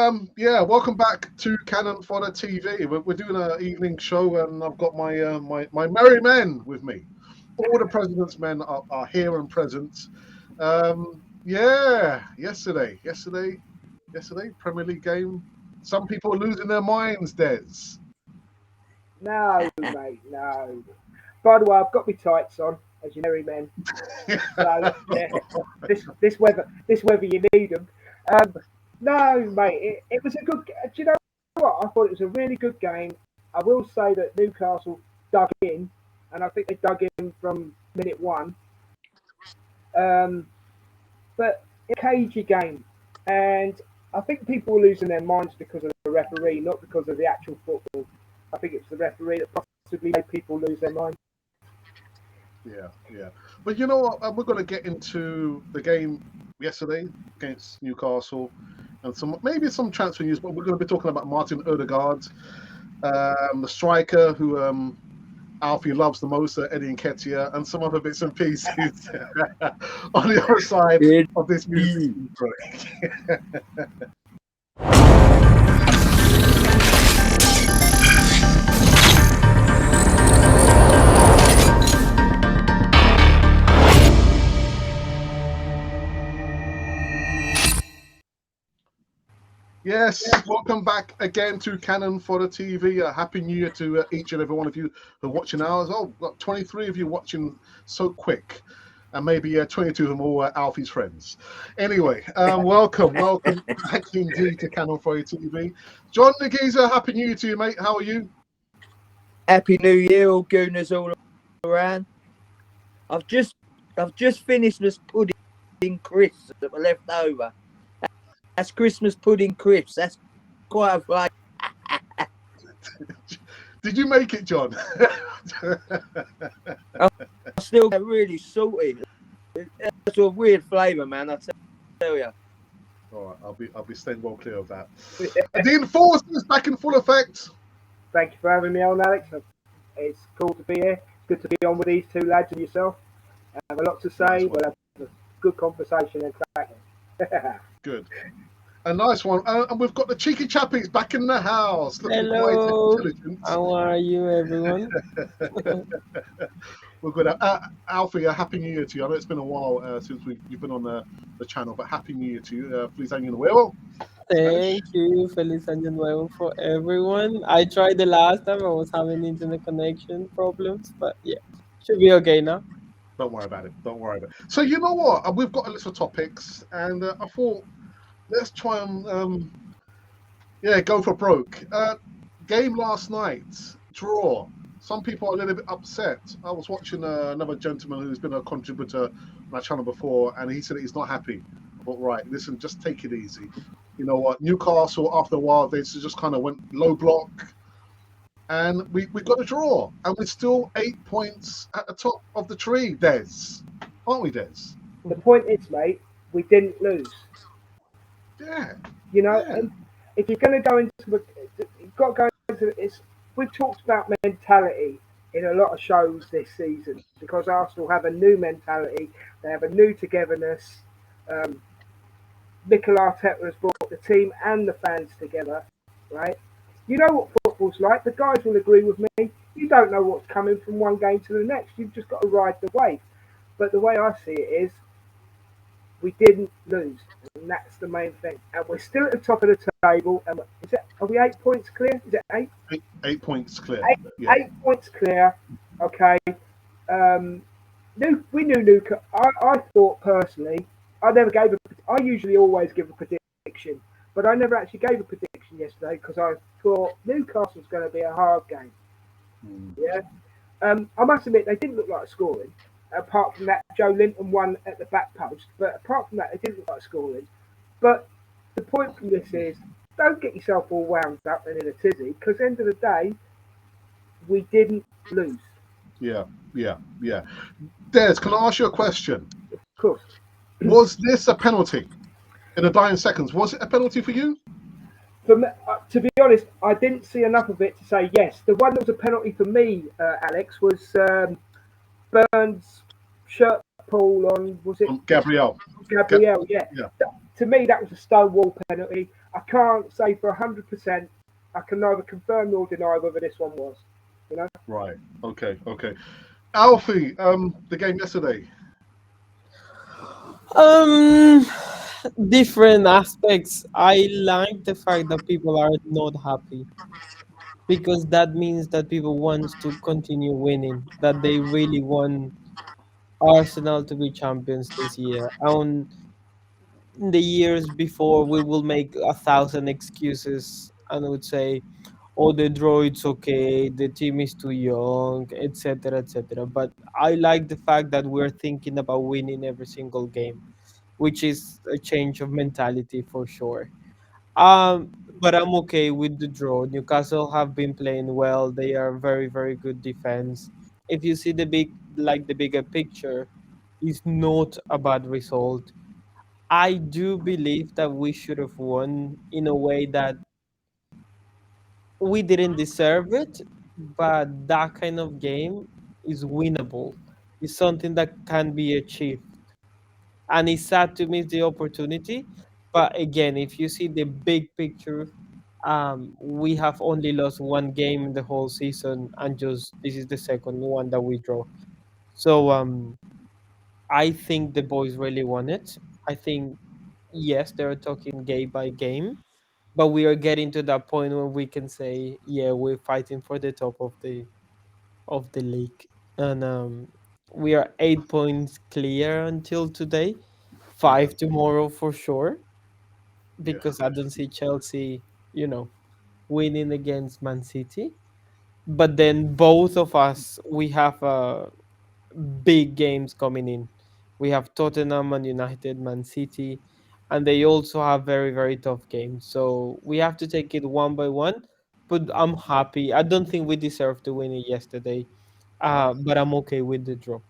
Welcome back to Cannon Fodder TV. We're doing an evening show, and I've got my merry men with me. All the President's men are here and present. Yesterday, Premier League game. Some people are losing their minds, Des. No, mate, no. By the way, I've got my tights on, as you merry men. So, yeah, this weather, you need them. No, mate, it was a good. Do you know what? I thought it was a really good game. I will say that Newcastle dug in, and I think they dug in from minute one. But it's a cagey game, and I think people were losing their minds because of the referee, not because of the actual football. I think it's the referee that possibly made people lose their minds. Yeah. But you know what? We're going to get into the game yesterday against Newcastle and maybe some transfer news, but we're going to be talking about Martin Ødegaard, the striker who Alfie loves the most, Eddie Nketiah, and some other bits and pieces on the other side of this music break. Yes, welcome back again to Cannon Fodder TV. Happy New Year to each and every one of you who are watching ours. Oh, got 23 of you watching so quick, and maybe 22 of them all Alfie's friends. Anyway, welcome back indeed to Cannon Fodder TV. John Nagisa, Happy New Year to you, mate. How are you? Happy New Year, all gooners all around. I've just finished this pudding crisps that were left over. That's Christmas pudding crisps. That's quite a flavor. Did you make it, John? I still get really salty. It's a weird flavour, man. I tell you. All right, I'll be staying well clear of that. The Enforcer's back in full effect. Thank you for having me on, Alex. It's cool to be here. Good to be on with these two lads and yourself. I have a lot to say. We'll have a good conversation and cracking. Good. A nice one. And we've got the cheeky chappies back in the house. Hello. How are you, everyone? We're good. Alfie, a Happy New Year to you. I know it's been a while since you've been on the channel, but Happy New Year to you. Feliz Año Nuevo. Thank you. Feliz Año Nuevo for everyone. I tried the last time. I was having internet connection problems, but yeah, should be okay now. Don't worry about it. So you know what? We've got a list of topics, and I thought, let's try and go for broke. Game last night, draw. Some people are a little bit upset. I was watching another gentleman who's been a contributor on my channel before, and he said he's not happy. But right, listen, just take it easy. You know what? Newcastle, after a while, they just kind of went low block, and we got a draw, and we're still 8 points at the top of the tree, Des. Aren't we, Des? The point is, mate, we didn't lose. Yeah. You know, and if you're going to go into you've got to go into this. We've talked about mentality in a lot of shows this season because Arsenal have a new mentality. They have a new togetherness. Mikel Arteta has brought the team and the fans together, right? You know what football's like. The guys will agree with me. You don't know what's coming from one game to the next. You've just got to ride the wave. But the way I see it is, we didn't lose, and that's the main thing. And we're still at the top of the table. And are we 8 points clear? Is it 8? 8 points clear. 8 points clear. Okay. We knew Newcastle. I thought personally, I usually always give a prediction, but I never actually gave a prediction yesterday because I thought Newcastle's going to be a hard game. Yeah. I must admit they didn't look like scoring. Apart from that, Joe Linton won at the back post. But apart from that, they didn't look like scoring. But the point from this is, don't get yourself all wound up and in a tizzy, because at the end of the day, we didn't lose. Yeah. Des, can I ask you a question? Of course. Was this a penalty in the dying seconds? Was it a penalty for you? To be honest, I didn't see enough of it to say yes. The one that was a penalty for me, Alex, was Burns' shirt pull on, was it? Gabriel, yeah. To me, that was a stonewall penalty. I can't say for 100%. I can neither confirm nor deny whether this one was. You know. Right. Okay. Alfie, the game yesterday. Different aspects. I like the fact that people are not happy because that means that people want to continue winning, that they really want Arsenal to be champions this year. And in the years before, we will make 1,000 excuses and would say, "Oh, the draw it's okay, the team is too young, etc., etc." But I like the fact that we're thinking about winning every single game, which is a change of mentality for sure. But I'm okay with the draw. Newcastle have been playing well. They are very, very good defense. If you see the bigger picture, it's not a bad result. I do believe that we should have won in a way that we didn't deserve it, but that kind of game is winnable. It's something that can be achieved. And it's sad to miss the opportunity. But again, if you see the big picture, we have only lost one game in the whole season, and just this is the second one that we draw. So I think the boys really won it. I think yes, they're talking game by game, but we are getting to that point where we can say, yeah, we're fighting for the top of the league, and we are 8 points clear until today, Yeah. 5 tomorrow for sure, Yeah. because I don't see Chelsea, winning against Man City. But then both of us, we have big games coming in. We have Tottenham and United, Man City, and they also have very, very tough games. So we have to take it one by one. But I'm happy. I don't think we deserved to win it yesterday, Right. but I'm okay with the draw.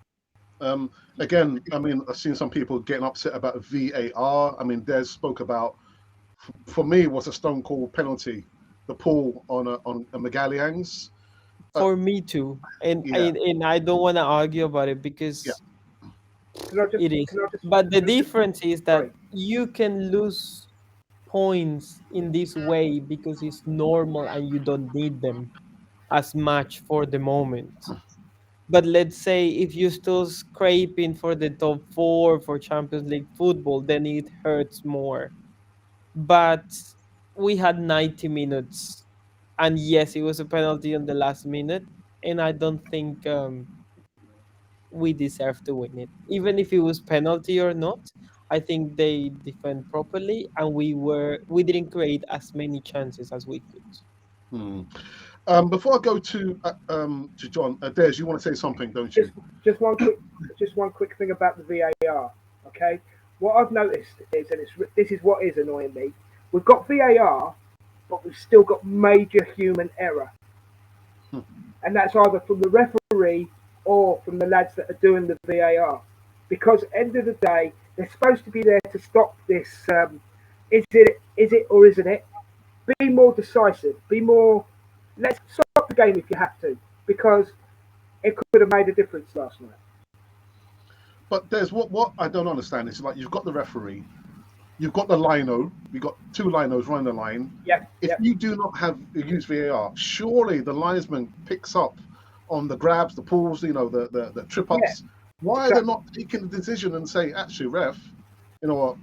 Again, I mean, I've seen some people getting upset about VAR. I mean, Des spoke about, for me, it was a stone cold penalty, the pull on a Magalhães. For me too, and Yeah. and I don't want to argue about it Yeah. because Can I just? it is. Can I just? But the Can I just difference is that sorry. you can lose points in this way because it's normal and you don't need them as much for the moment. But let's say if you're still scraping for the top four for Champions League football, then it hurts more. But we had 90 minutes, and yes, it was a penalty on the last minute, and I don't think we deserve to win it. Even if it was penalty or not, I think they defend properly, and we didn't create as many chances as we could. Hmm. Before I go to John, Des, you want to say something, don't Just you? just one quick thing about the VAR. Okay, what I've noticed is, and this is what is annoying me. We've got VAR, but we've still got major human error, Hmm. and that's either from the referee or from the lads that are doing the VAR. Because end of the day, they're supposed to be there to stop this. Is it or isn't it? Be more decisive. Be more. Let's stop the game if you have to, because it could have made a difference last night. But Des, what I don't understand is, like, you've got the referee, you've got the lino, you've got two linos running the line. Yep. If Yep. you do not have use VAR, surely the linesman picks up on the grabs, the pulls, the trip ups. Why are they not taking the decision and say, actually, ref, you know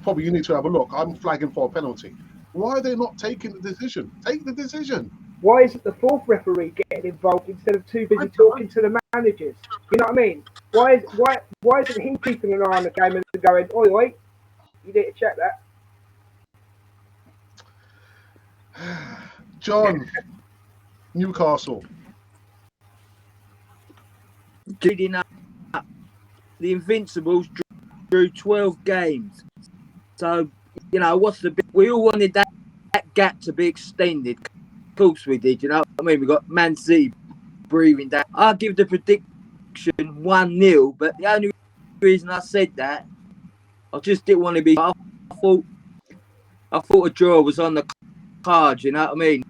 what, you need to have a look. I'm flagging for a penalty. Why are they not taking the decision? Take the decision. Why isn't the fourth referee getting involved instead of too busy talking to the managers? You know what I mean? Why isn't he keeping an eye on the game and going, oi, oi, you need to check that? John, Newcastle. Leading up, the Invincibles drew 12 games. So, what's the big... We all wanted that gap to be extended. Of course we did, you know what I mean? We got Man City breathing down. I'll give the prediction 1-0, but the only reason I said that, I just didn't want to be... I thought a draw was on the cards, you know what I mean?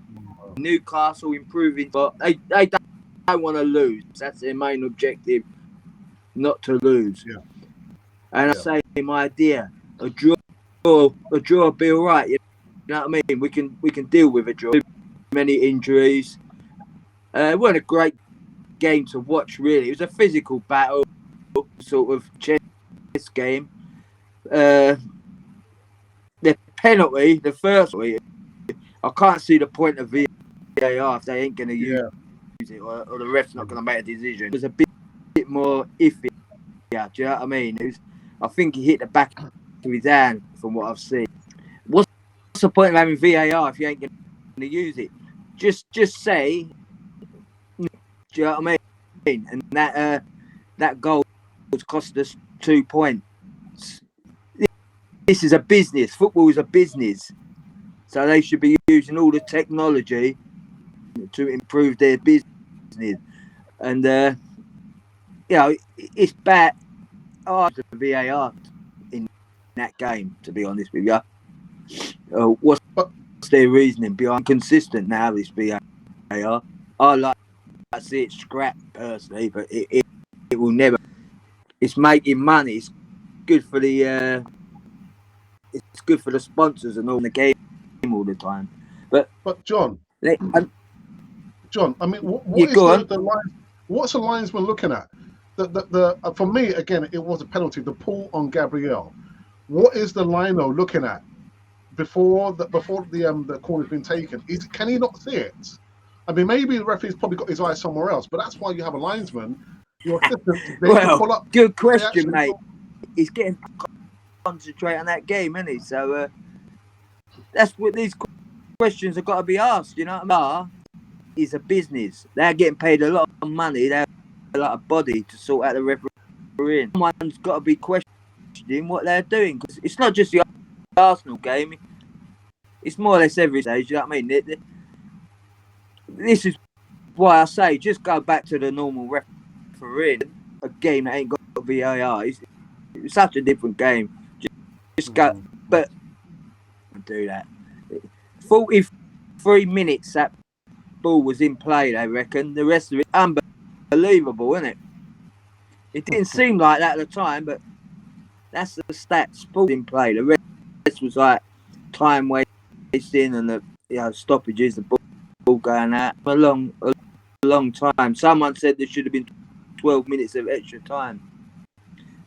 Newcastle improving, but they don't want to lose. That's their main objective, not to lose. Yeah. And I say, my dear, a draw will be all right. know what I mean? We can deal with a draw. Many injuries. It wasn't a great game to watch, really. It was a physical battle, sort of chess game. The penalty, the first one, I can't see the point of VAR if they ain't going to use it, or the ref's not going to make a decision. It was a bit more iffy. Yeah, do you know what I mean? I think he hit the back of his hand from what I've seen. What's the point of having VAR if you ain't going to use it? Just say, do you know what I mean? And that goal has cost us 2 points. This is a business. Football is a business. So they should be using all the technology to improve their business. And, it's bad. Oh, the VAR in that game, to be honest with you. What's their reasoning behind consistent now, this VAR? I like to see it scrapped personally, but it will never. It's making money. It's good for the sponsors and all the game all the time. But John, John, I mean, what's the linesman looking at? For me, again, it was a penalty. The pull on Gabriel. What is the lino looking at before the corner's been taken? Can he not see it? I mean, maybe the referee's probably got his eyes somewhere else, but that's why you have a linesman. Your assistant, they can pull up. Good question, mate. He's getting concentrate on that game, isn't he? So that's what these questions have got to be asked. You know what I mean? It's a business. They're getting paid a lot of money. They have a lot of body to sort out the refereeing. Someone's got to be questioning what they're doing, because it's not just the Arsenal game. It's more or less every stage. You know what I mean? This is why I say just go back to the normal refereeing. A game that ain't got VAR. It's such a different game. Just go, but do that. 43 minutes that ball was in play, they reckon. The rest of it, unbelievable, isn't it? It didn't seem like that at the time, but that's the stats. Ball in play. The rest was like time wasting and the stoppages, the ball going out for a long time. Someone said there should have been 12 minutes of extra time.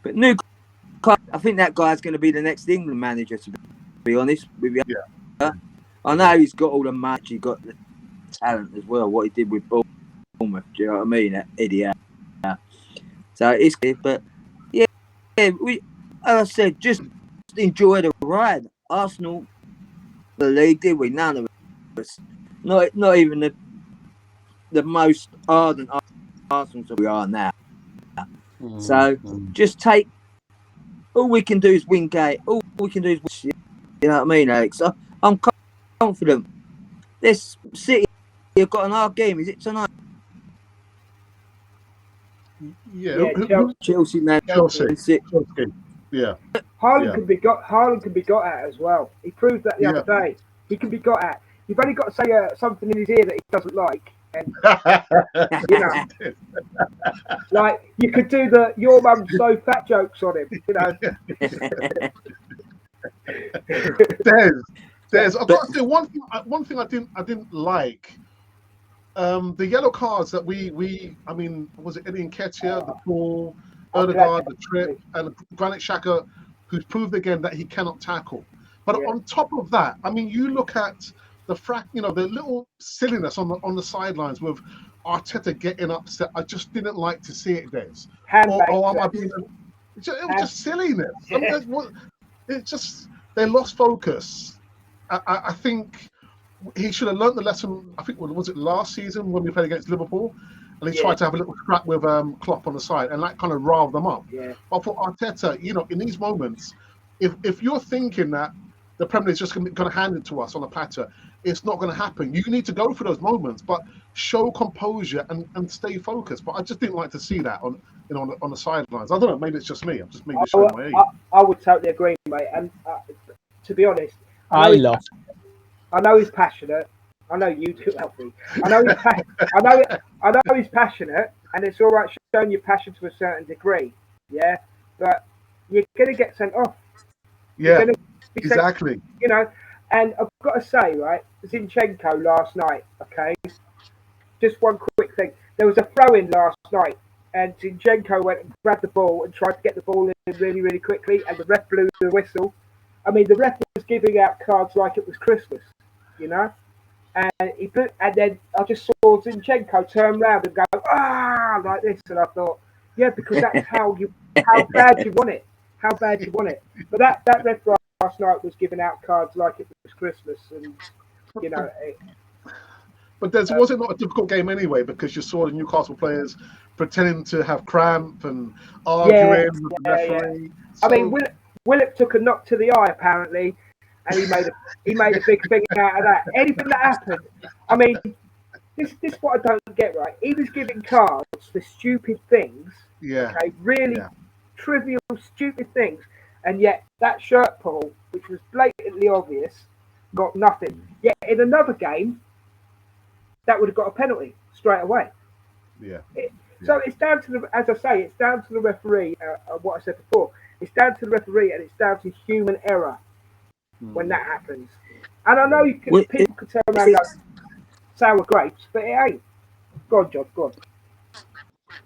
But Newcastle, I think that guy's going to be the next England manager, to be honest with you. Yeah. I know he's got all the match, he's got the talent as well, what he did with Bournemouth, do you know what I mean? That idiot. So it's good, but we, as I said, just enjoy the ride. Arsenal, the league, did we? None of us. Not even the most ardent Arsenal that we are now. So just take. All we can do is win game. All we can do is win. You know what I mean, Alex? I'm confident. This City have got an hard game. Is it tonight? Yeah, Chelsea, man. Chelsea. Yeah. Haaland can be got at as well. He proved that the other day. He can be got at. You've only got to say something in his ear that he doesn't like, and like you could do the "your mum's so fat" jokes on him. You know. There's. I've got to say one thing I didn't like. The yellow cards that we I mean, was it Eddie Nketiah, the Paul, Ødegaard, the Trip, and Granit Xhaka, who's proved again that he cannot tackle. But on top of that, I mean, you look at the the little silliness on the sidelines with Arteta getting upset. I just didn't like to see it, Des. It was just silliness. I mean, it's just they lost focus. I think he should have learnt the lesson. I think was it last season when we played against Liverpool, and he tried to have a little scrap with Klopp on the side, and that kind of riled them up. Yeah. But for Arteta, in these moments, if you're thinking that the Premier League is just going to hand it to us on a platter, it's not going to happen. You need to go for those moments, but show composure and stay focused. But I just didn't like to see that on the sidelines. I don't know. Maybe it's just me. I'm just maybe showing my age. I would totally agree, mate. And to be honest, I know he's passionate. I know you do, Alfie. I know he's passionate, and it's all right showing your passion to a certain degree. Yeah, but you're going to get sent off. Yeah, exactly. And I've got to say, right, Zinchenko last night, okay, just one quick thing. There was a throw-in last night, and Zinchenko went and grabbed the ball and tried to get the ball in really, really quickly, and the ref blew the whistle. I mean, the ref was giving out cards like it was Christmas, you know? And and then I just saw Zinchenko turn around and go, like this, and I thought, yeah, because that's how bad you want it. How bad you want it. But that ref last night was giving out cards like it was Christmas, and, you know... But was it not a difficult game anyway, because you saw the Newcastle players pretending to have cramp and arguing with the referee? Yeah. So... I mean, Willock took a knock to the eye apparently, and he made a big thing out of that. Anything that happened, I mean, this is what I don't get right. He was giving cards for stupid things, okay, really trivial, stupid things, and yet that shirt pull, which was blatantly obvious, got nothing. Yet in another game, that would have got a penalty straight away. So it's down to as I say, it's down to the referee. What I said before, it's down to the referee, and it's down to human error when that happens. And I know people can turn around and go sour grapes, but it ain't. Go on, John. Go on.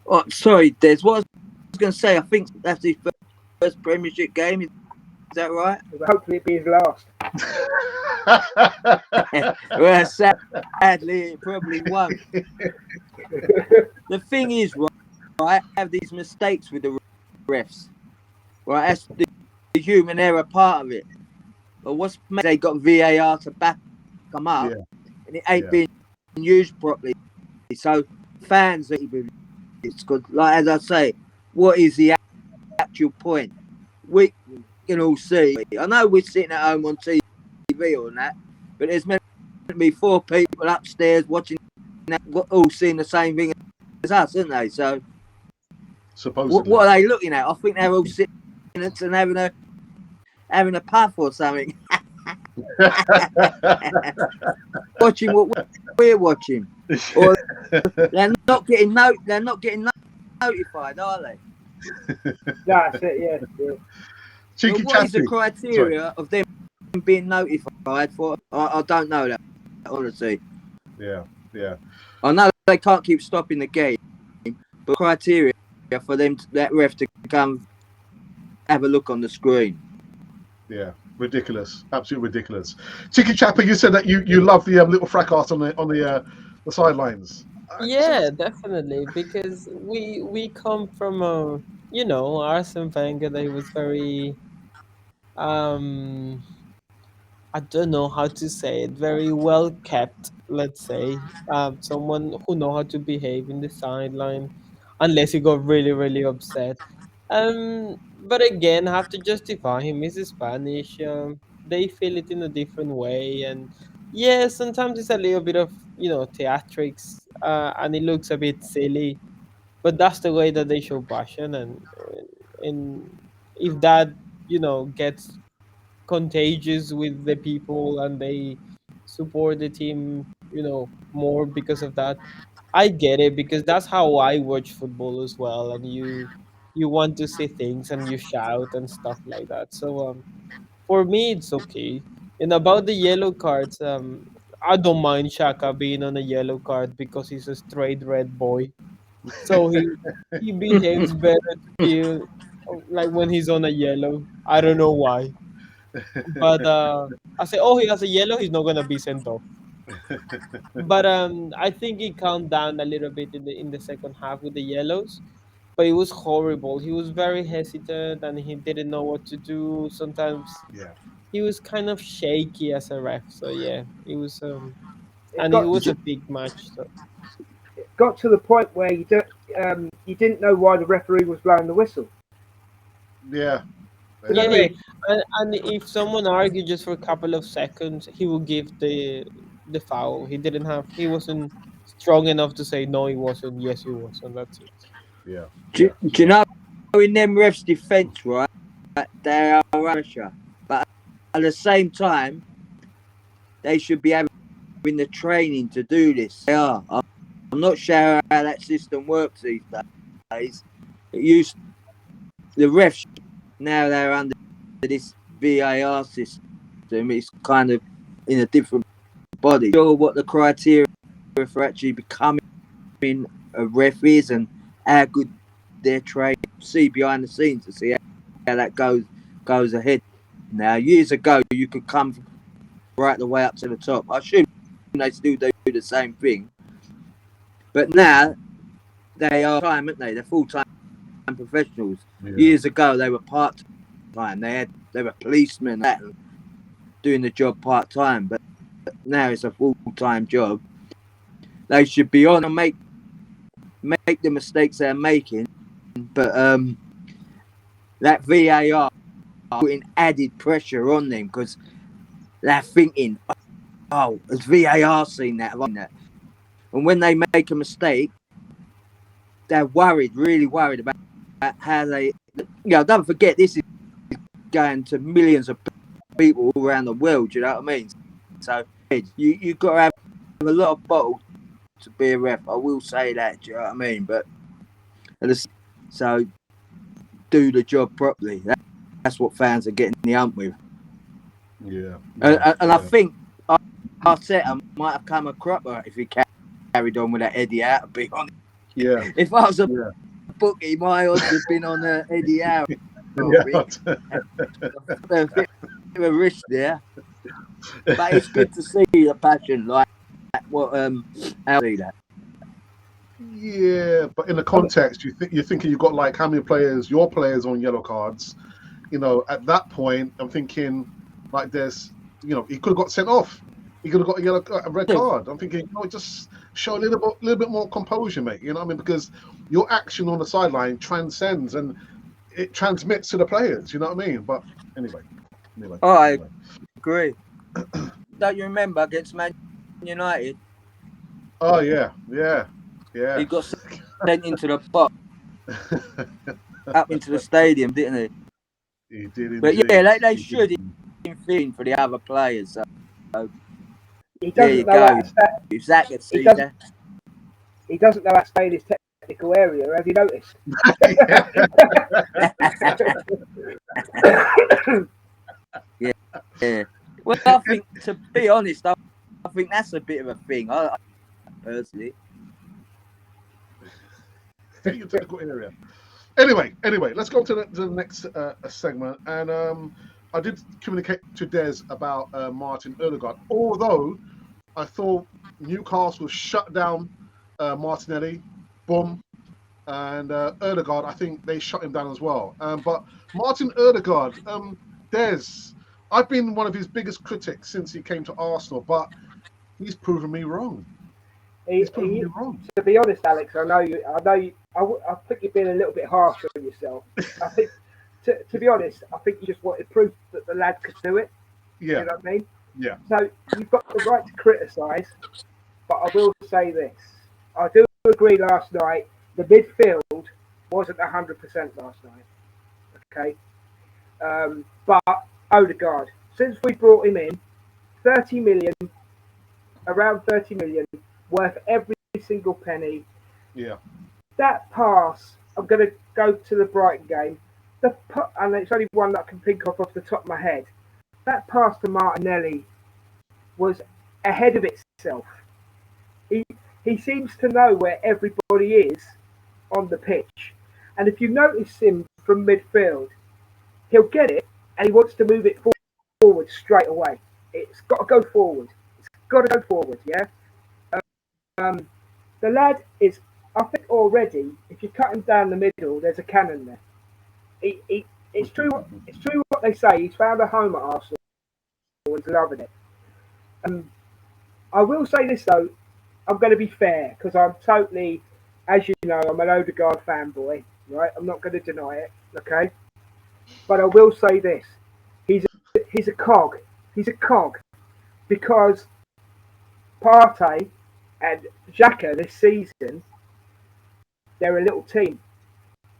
Oh, sorry, Des. What I was going to say, I think that's his first Premiership game. Is that right? Hopefully, it'll be his last. Well, sadly, it probably won't. The thing is, right, I have these mistakes with the refs. Right, that's the human error part of it. But what's they got VAR to back them up, and it ain't being used properly. So fans, it's good. Like as I say, what is the actual point? We can all see. I know we're sitting at home on TV or that, but there's meant to be 4 people upstairs watching that, all seeing the same thing as us, aren't they? So, supposedly, what are they looking at? I think they're all sitting and having a puff or something. Watching what we're watching, or they're not getting notified, are they? That's it. Yeah. Well, what is the criteria of them being notified for? I don't know that, honestly. Yeah. I know they can't keep stopping the game, but criteria for them, that ref to come have a look on the screen. Yeah, ridiculous, absolutely ridiculous. Cheeky Chapper, you said that you love the little fracas on the sidelines. Yeah, definitely, because we come from Arsene Wenger. They was very I don't know how to say it, very well kept, let's say. Someone who know how to behave in the sideline, unless he got really, really upset. But again, I have to justify him. He's Spanish. They feel it in a different way, and yeah, sometimes it's a little bit of theatrics, and it looks a bit silly. But that's the way that they show passion, and if that gets contagious with the people and they support the team more because of that, I get it, because that's how I watch football as well, and you want to see things and you shout and stuff like that. So for me it's okay. And about the yellow cards, I don't mind Shaka being on a yellow card because he's a straight red boy, so he behaves better to be like when he's on a yellow. I don't know why. But I say, oh, he has a yellow, he's not gonna be sent off. But I think he calmed down a little bit in the second half with the yellows. But it was horrible. He was very hesitant and he didn't know what to do. Sometimes he was kind of shaky as a ref. So yeah, it was and it was a big match. So it got to the point where you didn't know why the referee was blowing the whistle. Yeah. Yeah, and if someone argued just for a couple of seconds, he would give the foul. He wasn't strong enough to say no, he wasn't. Yes, he was, and that's it. Yeah. Do you know, in them refs' defence, right? They are Russia, but at the same time, they should be having the training to do this. They are. I'm not sure how that system works these days. The refs now they're under this VAR system. It's kind of in a different body. Sure, what the criteria for actually becoming a ref is and how good their trade. See behind the scenes to see how that goes ahead. Now, years ago, you could come right the way up to the top. I assume they still do the same thing, but now they are time, aren't they? They're full-time professionals. Yeah. Years ago, they were part-time. They were policemen and doing the job part-time, but now it's a full-time job. They should be on and make the mistakes they're making, but that VAR putting added pressure on them because they're thinking, oh, has VAR seen that? And when they make a mistake, they're really worried about how they. Don't forget, this is going to millions of people all around the world. You know what I mean? So you got to have a lot of bottle to be a ref. I will say that. Do you know what I mean? But so do the job properly. That's what fans are getting the hump with. Yeah. And I think Arteta might have come a cropper if he carried on with that Eddie Howe, to be honest. Yeah. If I was a bookie, my odds have been on Eddie Howe. A bit of a risk there. But it's good to see the passion like what I'll see that. Yeah, but in the context, you're thinking you've got like how many players, your players on yellow cards. You know, at that point, I'm thinking like there's, he could have got sent off. He could have got a red card. I'm thinking, just show a little bit more composure, mate. You know what I mean? Because your action on the sideline transcends and it transmits to the players. You know what I mean? But anyway. I agree. Don't you remember against Man United? Oh yeah. He got sent into the box, up into the stadium, didn't he? He did. But yeah, they should in for the other players. So there you go. If Zach could see that. He doesn't know how to stay in his technical area. Have you noticed? Yeah. Well, I think, to be honest, I think that's a bit of a thing. I personally. Your technical area. Anyway, let's go to the next segment. And I did communicate to Des about Martin Ødegaard. Although I thought Newcastle shut down Martinelli, boom, and Ødegaard, I think they shut him down as well. But Martin Ødegaard, Des, I've been one of his biggest critics since he came to Arsenal, but he's proven me wrong. He's proven me wrong. To be honest, Alex, I know you. I think you've been a little bit harsh on yourself. I think, to be honest, I think you just wanted proof that the lad could do it. Yeah. You know what I mean? Yeah. So you've got the right to criticise, but I will say this: I do agree. Last night, the midfield wasn't 100% last night. Okay, but Ødegaard, since we brought him in, 30 million, around 30 million, worth every single penny. Yeah. That pass, I'm going to go to the Brighton game, and it's only one that I can think of off the top of my head. That pass to Martinelli was ahead of itself. He seems to know where everybody is on the pitch. And if you notice him from midfield, he'll get it and he wants to move it forward straight away. It's got to go forward. It's got to go forward, yeah? The lad is, I think already, if you cut him down the middle, there's a cannon there. It's true what they say. He's found a home at Arsenal and he's loving it. I will say this though, I'm going to be fair because I'm totally, as you know, I'm an Ødegaard fanboy, right? I'm not going to deny it, okay? But I will say this: he's a cog. He's a cog because Partey and Xhaka this season, they're a little team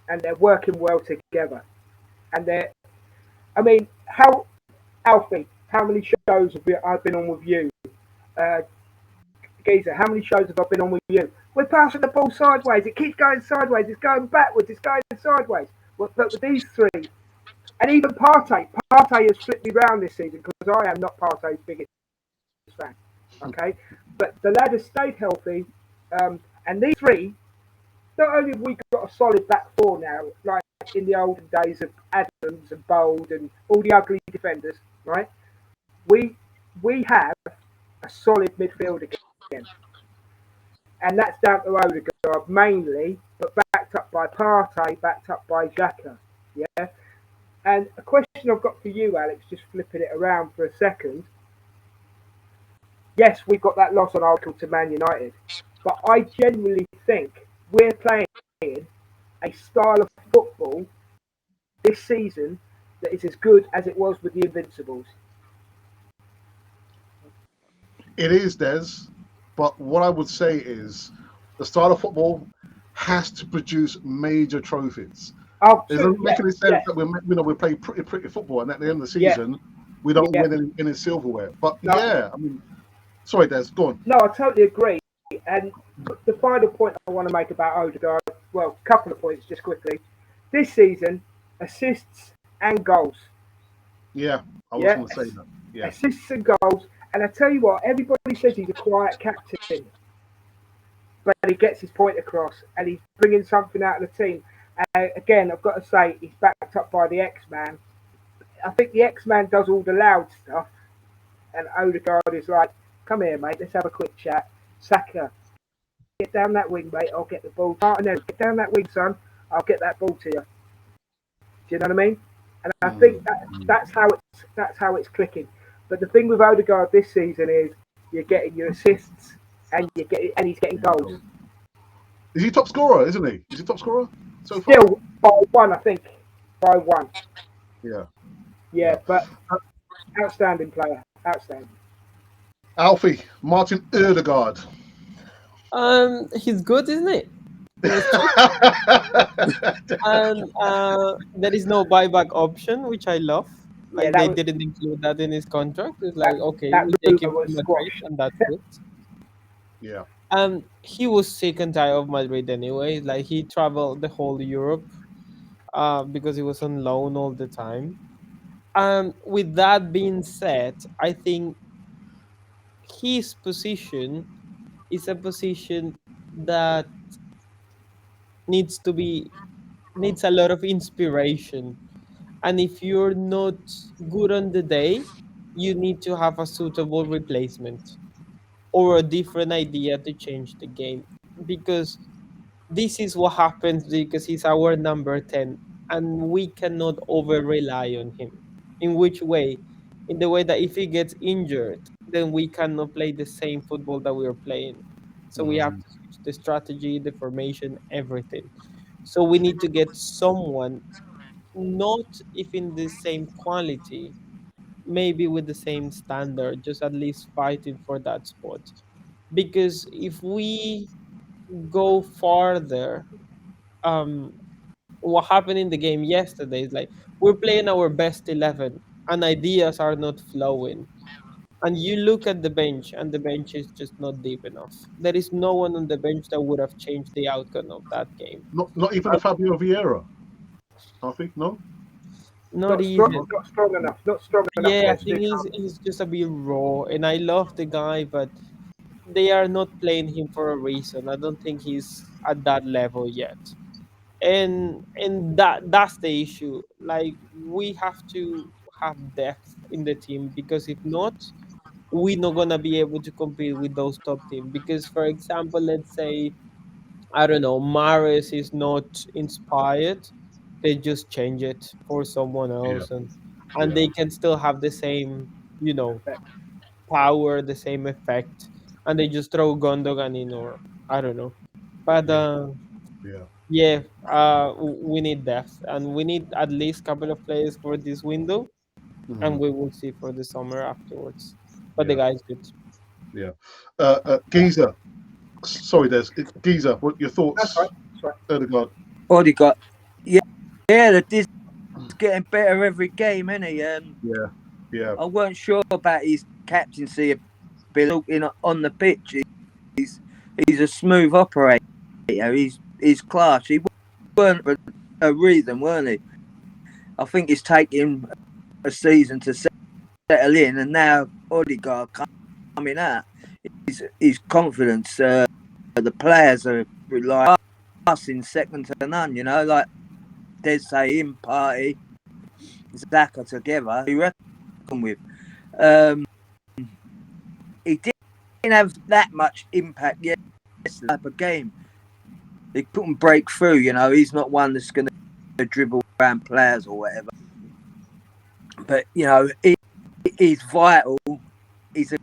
and they're working well together. And Alfie, how many shows have I been on with you? Geezer, how many shows have I been on with you? We're passing the ball sideways. It keeps going sideways. It's going backwards. It's going sideways. But with these three, and even Partey has flipped me round this season because I am not Partey's biggest fan. Okay, but the lad has stayed healthy, and these three. Not only have we got a solid back four now, like in the olden days of Adams and Bold and all the ugly defenders, right? We have a solid midfield again, and that's down to Ødegaard mainly, but backed up by Partey, backed up by Xhaka. Yeah. And a question I've got for you, Alex, just flipping it around for a second. Yes, we've got that loss on Arsenal to Man United, but I genuinely think we're playing a style of football this season that is as good as it was with the Invincibles. It is, Des. But what I would say is the style of football has to produce major trophies. Oh, It doesn't make any sense that we play pretty football, and at the end of the season, we don't win any silverware. But I mean, sorry, Des, go on. No, I totally agree. And the final point I want to make about Ødegaard, well, a couple of points just quickly. This season, assists and goals. Yeah, I was going to say that. Yeah. Assists and goals. And I tell you what, everybody says he's a quiet captain, but he gets his point across and he's bringing something out of the team. Again, I've got to say, he's backed up by the X-Man. I think the X-Man does all the loud stuff, and Ødegaard is like, come here, mate, let's have a quick chat. Saka, get down that wing, mate, I'll get the ball. Martinez, get down that wing, son, I'll get that ball to you. Do you know what I mean? And I think that's how it's clicking. But the thing with Ødegaard this season is you're getting your assists and he's getting goals. Is he top scorer, isn't he? Is he top scorer so far? Still by one, I think. By one. Yeah. Yeah, but outstanding player. Outstanding. Alfie, Martin Ødegaard. He's good, isn't it? And there is no buyback option, which I love. Like they didn't include that in his contract. It's like, okay, we take him to Madrid and that's it. Yeah. He was sick and tired of Madrid anyway. Like he traveled the whole Europe because he was on loan all the time. With that being said, I think his position is a position that needs a lot of inspiration. And if you're not good on the day, you need to have a suitable replacement or a different idea to change the game. Because this is what happens because he's our number 10 and we cannot over-rely on him. In which way? In the way that if he gets injured, then we cannot play the same football that we are playing. So we have to switch the strategy, the formation, everything. So we need to get someone not if in the same quality, maybe with the same standard, just at least fighting for that spot. Because if we go farther, what happened in the game yesterday is like we're playing our best 11 and ideas are not flowing. And you look at the bench and the bench is just not deep enough. There is no one on the bench that would have changed the outcome of that game. Not even a Fabio Vieira. Alfie, no? Not even. Not strong enough. Not strong enough. Yeah, I think he's just a bit raw, and I love the guy, but they are not playing him for a reason. I don't think he's at that level yet, and that's the issue. Like we have to have depth in the team because if not, we're not gonna be able to compete with those top teams. Because, for example, let's say I don't know, Maris is not inspired, they just change it for someone else, and they can still have the same, power, the same effect, and they just throw Gundogan in, or I don't know. But we need depth, and we need at least a couple of players for this window, and we will see for the summer afterwards. But the guy's good. Yeah. Giza. Sorry, Des. Giza, what your thoughts? That's right. Ødegaard. Yeah, this is getting better every game, isn't he? Yeah. I weren't sure about his captaincy ability on the pitch. He's a smooth operator. He's class. He weren't for a reason, weren't he? I think it's taken a season to settle in, and now Ødegaard coming out. His confidence. The players are relying on us in second to none. You know, like they say, him, Party, Zaka together. We reckon with. He didn't have that much impact yet. Type of game. He couldn't break through. You know, he's not one that's going to dribble around players or whatever. But you know, he's vital. He's a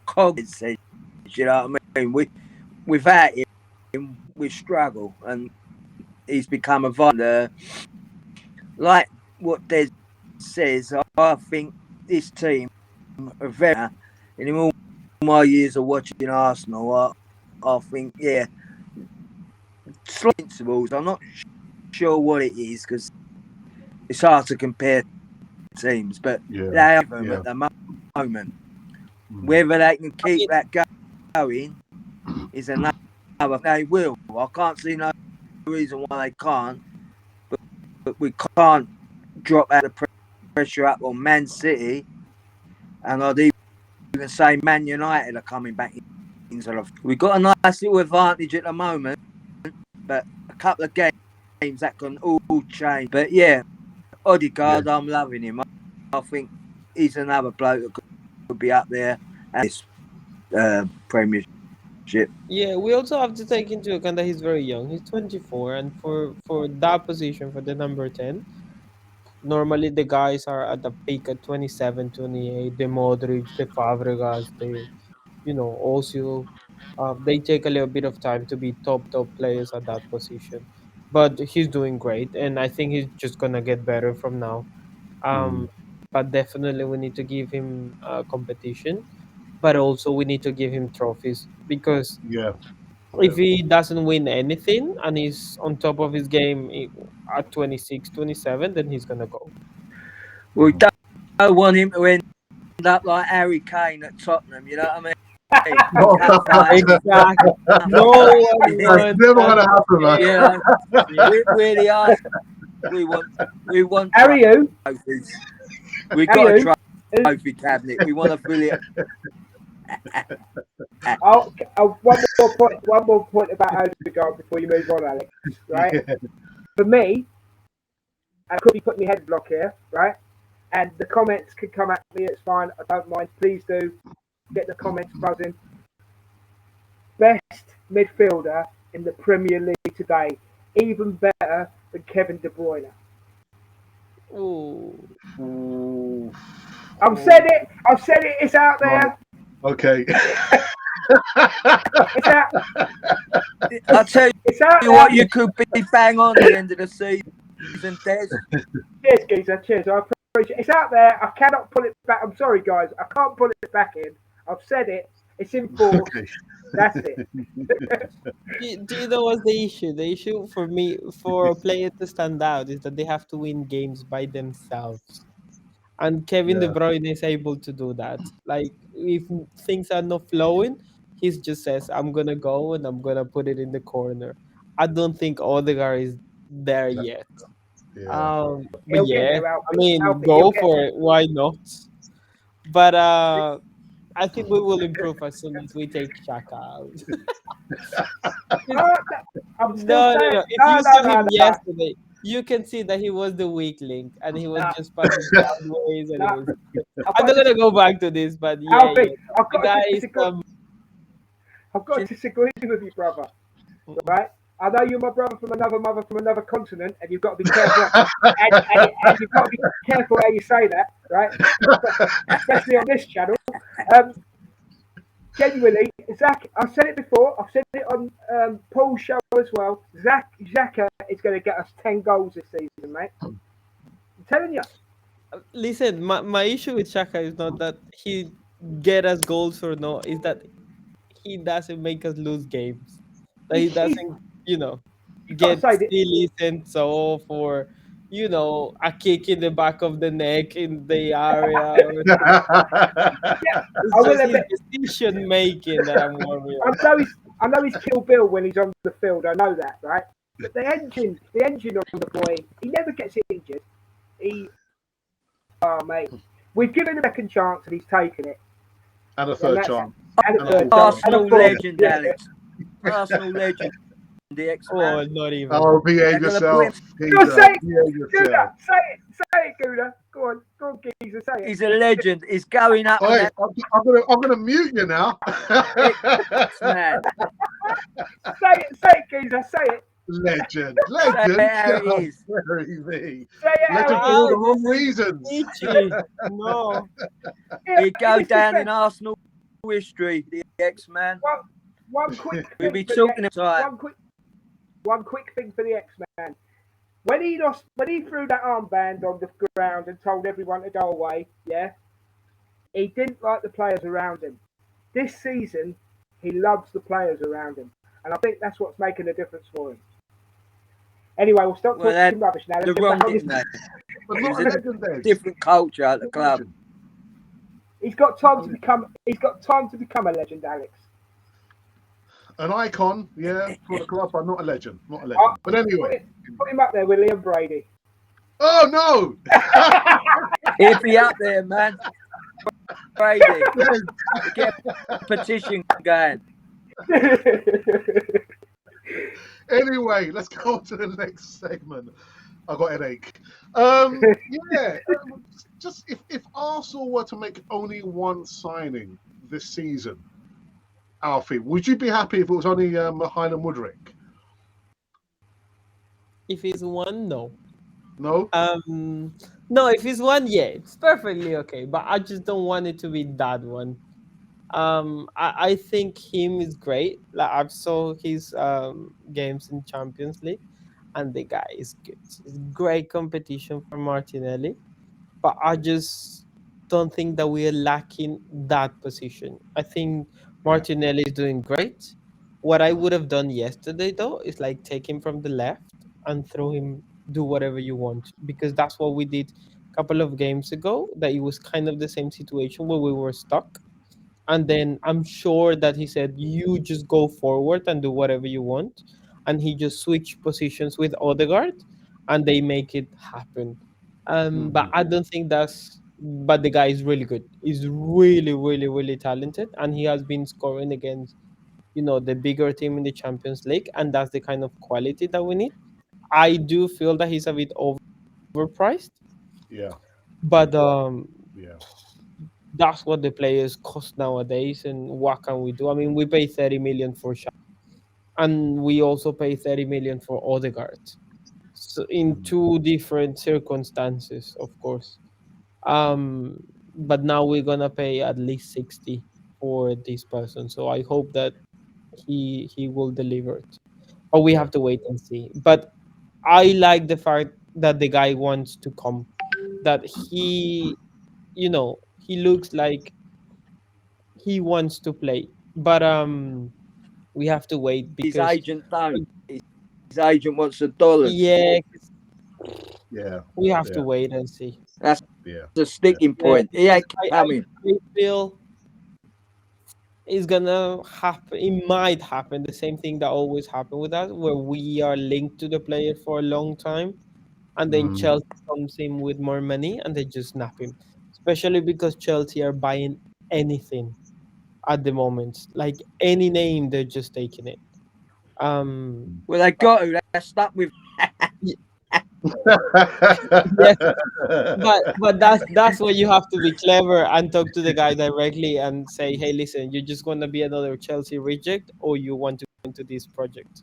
cog. You know what I mean? Without him, we struggle, and he's become a vital. Like what Des says, I think this team are very. In all my years of watching Arsenal, I think slight principles. I'm not sure what it is because it's hard to compare teams, but they have them at the moment. Whether they can keep that going is another. They will. I can't see no reason why they can't. But we can't drop out the pressure up on Man City, and I'd even say Man United are coming back into the. We've got a nice little advantage at the moment, but a couple of games that can all change. But yeah, Ødegaard, I'm loving him. I think he's another bloke that could be up there at this Premiership. Yeah, we also have to take into account that he's very young. He's 24, and for that position, for the number 10, normally the guys are at the peak at 27, 28. The Modric, the Fabregas, also they take a little bit of time to be top players at that position. But he's doing great, and I think he's just gonna get better from now. But definitely we need to give him competition, but also we need to give him trophies because if he doesn't win anything and he's on top of his game at 26, 27, then he's gonna go. We don't want him to end up like Harry Kane at Tottenham. You know what I mean? Exactly. No one wants never going to happen, man. Yeah, we really are. We want trophies. We've got a trophy cabinet. We want to fill it. One more point about Ødegaard before you move on, Alex. Right? For me, I could be putting my headlock here, right? And the comments could come at me. It's fine. I don't mind. Please do get the comments buzzing. Best midfielder in the Premier League today, even better than Kevin De Bruyne. Ooh. I've said it. It's out there. Okay. It's out. I'll tell It's out you what, you could be bang on the end of the season, Des. Cheers, geezer. Cheers. I appreciate it. It's out there. I cannot pull it back. I'm sorry, guys. I can't pull it back in. I've said it. It's in force. Okay. That's it. Do you know what's the issue? The issue for me, for a player to stand out, is that they have to win games by themselves. And Kevin De Bruyne is able to do that. Like, if things are not flowing, he just says, I'm going to go and I'm going to put it in the corner. I don't think Ødegaard is there yet. But go for it. Why not? But I think we will improve as soon as we take Xhaka out. No. If you saw him yesterday, you can see that he was the weak link, and he was just passing sideways. And I'm not gonna go back to this, but I've got to disagree with you, brother. Right? I know you're my brother from another mother from another continent, and you've got to be careful. and you've got to be careful how you say that, right? Especially on this channel. Genuinely, Zach, I've said it before. I've said it on Paul's show as well. Xhaka is going to get us 10 goals this season, mate. I'm telling you. Listen, my issue with Xhaka is not that he get us goals or not. Is that he doesn't make us lose games. That he doesn't, get silly sent off or, a kick in the back of the neck in the area. It's just his decision making that I'm worried about. I know he's Kill Bill when he's on the field. I know that, right? But the engine on the boy, he never gets injured. Mate, we've given him a second chance and he's taken it. And a third that's- chance. And a And a third fourth chance. Arsenal And a fourth. legend, Yeah. Alex. Arsenal legend, the Oh, X-Man. not even. Oh, behave They're gonna yourself. Go say it. Behave yourself. Gouda, say it, Gouda. Go on, Geezer, say it. He's a legend. He's going up Oi, with that I'm gonna mute you now. X-Man. Say it, Geezer, say it. Legend. Say Legend. how it is. Very me. Say it. Legend Alex. for all the wrong reasons. Itchy. No. He'd go Listen, down Ben, in Arsenal history, the X-Man. One quick We'll thing be for the talking X- about one quick thing for the X-Man. When he threw that armband on the ground and told everyone to go away, yeah, he didn't like the players around him. This season, he loves the players around him, and I think that's what's making a difference for him. Anyway, we'll stop Well, talking rubbish now. the Let's get wrong back on this. thing, mate. But It not was a a legend, Des. different culture at the Not a club. legend. He's got time to become a legend, Alex. An icon, yeah, for the club, but not a legend. Not a legend. But anyway. Put him up there with Liam Brady. Oh no! He'd be up there, man. Brady. Get a petition going. Anyway, let's go on to the next segment. I got a headache. Just if Arsenal were to make only one signing this season, Alfie, would you be happy if it was only Mykhaylo Mudryk? If it's one, no. No. No, if it's one, yeah, it's perfectly okay. But I just don't want it to be that one. I think him is great. Like I've saw his games in Champions League, and the guy is good. It's great competition for Martinelli, but I just don't think that we are lacking that position. I think Martinelli is doing great. What I would have done yesterday though is like take him from the left and throw him, do whatever you want, because that's what we did a couple of games ago. That it was kind of the same situation where we were stuck. And then I'm sure that he said, you just go forward and do whatever you want. And he just switched positions with Ødegaard and they make it happen. But I don't think but the guy is really good. He's really, really, really talented. And he has been scoring against, the bigger team in the Champions League. And that's the kind of quality that we need. I do feel that he's a bit overpriced. Yeah. But Yeah. that's what the players cost nowadays, and what can we do? I mean, we pay 30 million for Shaq, and we also pay 30 million for Ødegaard. So in two different circumstances, of course. But now we're gonna pay at least 60 for this person. So I hope that he will deliver it. But we have to wait and see. But I like the fact that the guy wants to come. That he looks like he wants to play, but we have to wait His because agent don't. His agent wants the dollars. Yeah. we have to wait and see. That's Yeah. the sticking point. He ain't coming. I feel it's gonna happen. It might happen the same thing that always happened with us, where we are linked to the player for a long time, and then Chelsea comes in with more money and they just snap him. Especially because Chelsea are buying anything at the moment, like any name, they're just taking it. Well, they got to. They're stuck with. Yes, but that's where you have to be clever and talk to the guy directly and say, hey, listen, you just want to be another Chelsea reject, or you want to go into this project?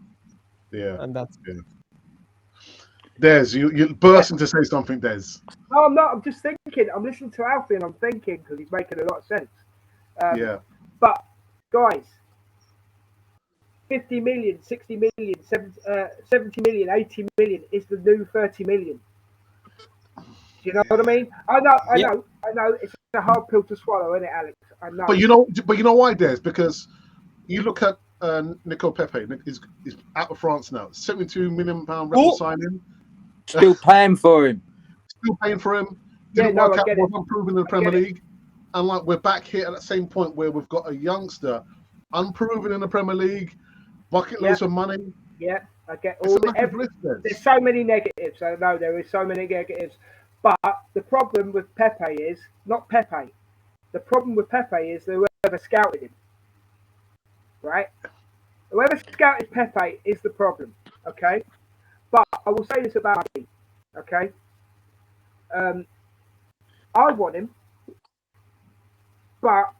Yeah. And that's Des, you bursting to say something, Des. No, I'm not. I'm just thinking. I'm listening to Alfie and I'm thinking because he's making a lot of sense. Yeah. But, guys, 50 million, 60 million, 70 million, 80 million is the new 30 million. Do you know what I mean? I know. It's a hard pill to swallow, isn't it, Alex? I know. But you know why, Des? Because you look at Nico Pepe. He's out of France now. £72 million rental signing. Still paying for him. Still paying for him. Yeah, Didn't no, work I out. get it. Wasn't proven in the Premier League. And like we're back here at that same point where we've got a youngster, unproven in the Premier League, bucket loads of money. Yeah, I get It's all a massive risk, Des. There's so many negatives. I know there is so many negatives. But the problem with Pepe is not Pepe. The problem with Pepe is whoever whoever scouted him, right? Whoever scouted Pepe is the problem, okay? But I will say this about me, okay? I want him, but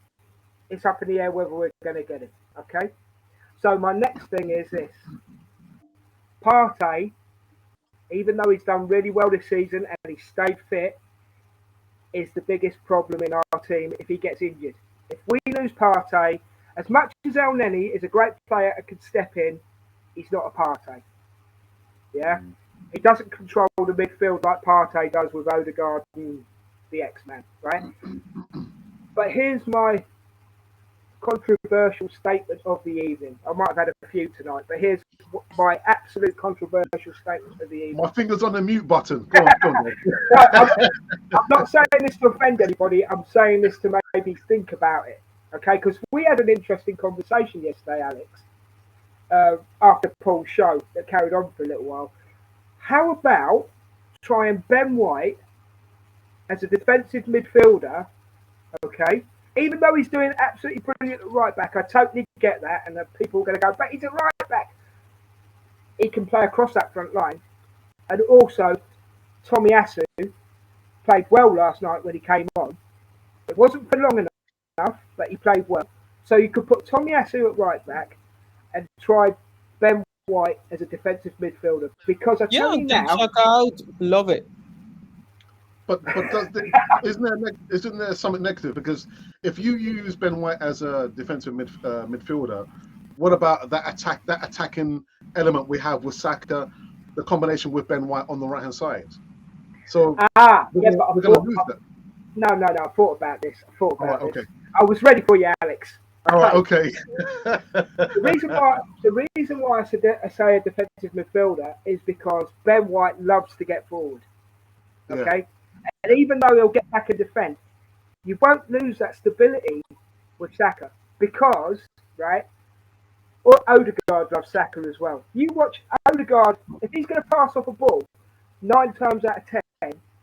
it's up in the air whether we're going to get him, okay? So my next thing is this. Partey, even though he's done really well this season and he stayed fit, is the biggest problem in our team if he gets injured. If we lose Partey, as much as El Neni is a great player and can step in, he's not a Partey. Yeah? He doesn't control the midfield like Partey does with Ødegaard and the X-Man, right? But here's my controversial statement of the evening. I might have had a few tonight, but here's my absolute controversial statement of the evening. My finger's on the mute button. Go on, go on. I'm not saying this to offend anybody. I'm saying this to maybe think about it, okay? Because we had an interesting conversation yesterday, Alex, after Paul's show that carried on for a little while. How about trying Ben White as a defensive midfielder, okay? Even though he's doing absolutely brilliant at right back, I totally get that, and people are going to go, but he's a right back. He can play across that front line. And also, Tomiyasu played well last night when he came on. It wasn't for long enough, but he played well. So you could put Tomiyasu at right back and try Ben White as a defensive midfielder. Because I tell you now, check out, love it. But isn't there something negative? Because if you use Ben White as a defensive midfielder, what about that attacking element we have with Saka, the combination with Ben White on the right hand side? So we're going to lose that. No. I thought about this. Okay. I was ready for you, Alex. All right. Okay. The reason why I say a defensive midfielder is because Ben White loves to get forward. Okay. Yeah. And even though he'll get back and defend, you won't lose that stability with Saka because, right? Or Ødegaard loves Saka as well. You watch Ødegaard, if he's going to pass off a ball, 9 times out of 10,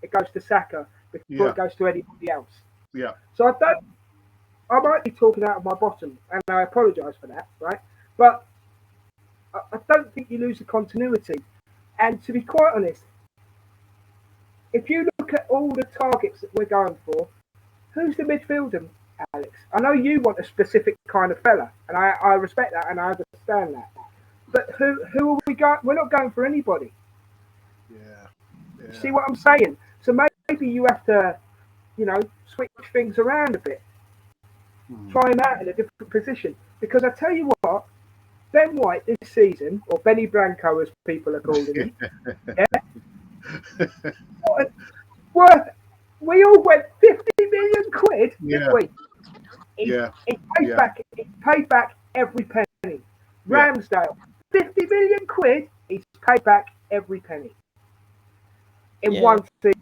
it goes to Saka before it goes to anybody else. Yeah. So I might be talking out of my bottom, and I apologise for that, right? But I don't think you lose the continuity. And to be quite honest, if you look at all the targets that we're going for, who's the midfielder, Alex? I know you want a specific kind of fella, and I respect that and I understand that. But who are we going? We're not going for anybody. Yeah. See what I'm saying? So maybe you have to, switch things around a bit. Try him out in a different position. Because I tell you what, Ben White this season, or Benny Blanco as people are calling him, we all went 50 million quid, didn't we? He paid back every penny. Ramsdale, 50 million quid, he's paid back every penny. In one season.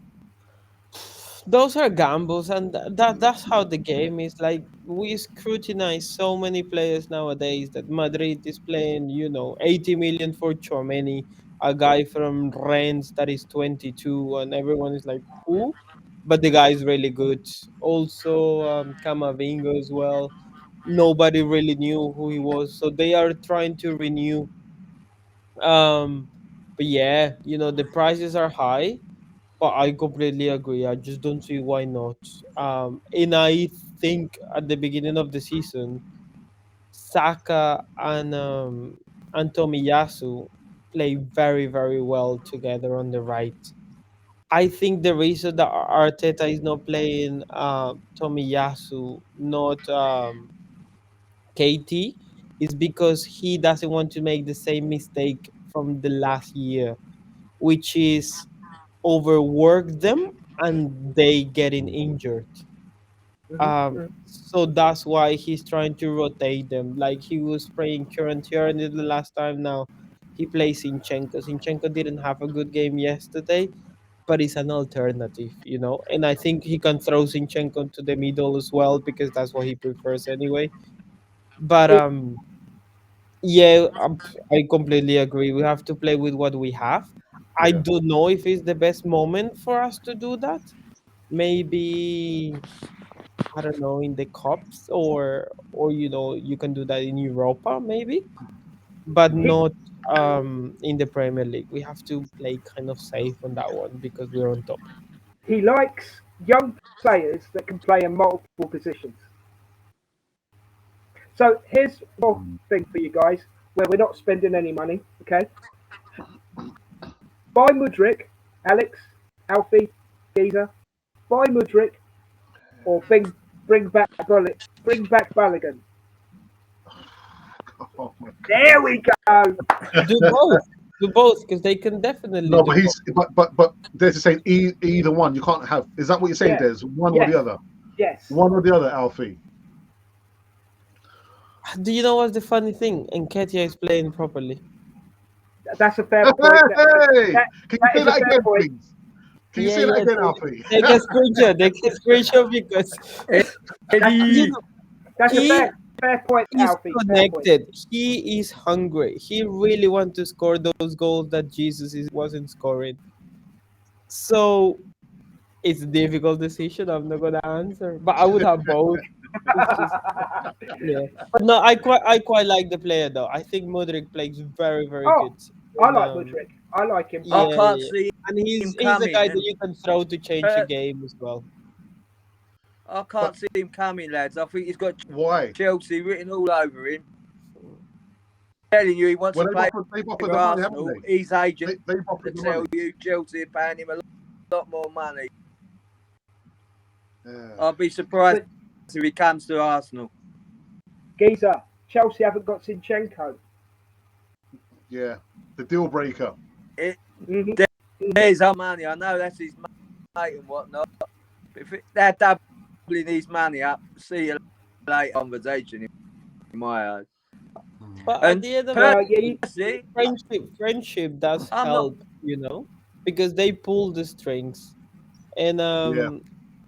Those are gambles, and that's how the game is. Like, we scrutinize so many players nowadays that Madrid is playing, 80 million for Tchouaméni, a guy from Rennes that is 22, and everyone is like, who? But the guy is really good. Also, Camavinga as well. Nobody really knew who he was, so they are trying to renew. But yeah, the prices are high. But I completely agree. I just don't see why not. And I think at the beginning of the season, Saka and Tomiyasu play very, very well together on the right. I think the reason that Arteta is not playing Tomiyasu, not KT, is because he doesn't want to make the same mistake from the last year, which is overwork them and they getting injured. So that's why he's trying to rotate them. Like, he was playing current here the last time. Now he plays Zinchenko. Zinchenko didn't have a good game yesterday, but it's an alternative, And I think he can throw Zinchenko to the middle as well because that's what he prefers anyway. But yeah, I completely agree. We have to play with what we have. I don't know if it's the best moment for us to do that. Maybe I don't know, in the cups, or you can do that in Europa maybe, but He, not in the Premier League. We have to play kind of safe on that one because we're on top. he likes young players that can play in multiple positions. So here's one thing for you guys, where we're not spending any money. Okay, buy Mudryk, Alex, Alfie, Geezer. Buy Mudryk, or bring back Balogun. Oh my There we go. Do both. Do both because they can definitely No, do but both. but Des is saying either one. You can't have. Is that what you're saying? Yeah. Des, one or Yes. the other. Yes. One or the other, Alfie. Do you know what's the funny thing? Nketiah is playing properly. That's a fair Hey, point. can you say Is a that fair again, point. please? Can you say that again, Alfie? Take a screenshot. Take a screenshot because you know, That's a he fair point, is Alfie. Fair point. connected. He is hungry. He really wants to score those goals that wasn't scoring. So it's a difficult decision. I'm not gonna answer, but I would have both. It's just yeah. But no, I quite like the player though. I think Mudryk plays very very Oh, good. I And, like Mudryk. I like him. I yeah, can't yeah. see And him he's the coming. guy that And you can throw to change a game as well. I can't see him coming, lads. I think he's got Why? Chelsea written all over him. Telling you he wants Well, to play they've offered for the money, haven't Arsenal. they? His agent They've to offered the tell money. you Chelsea are paying him a lot more money. Yeah. I'll be surprised if he comes to Arsenal. Geezer, Chelsea haven't got Zinchenko. Yeah. The deal breaker. Mhm. There's our money. I know that's his mate and whatnot. But if they're doubling his money up, see you later conversation in my eyes. But at And the end of Yeah, it, personally, friendship does I'm not. help, because they pull the strings. And Yeah.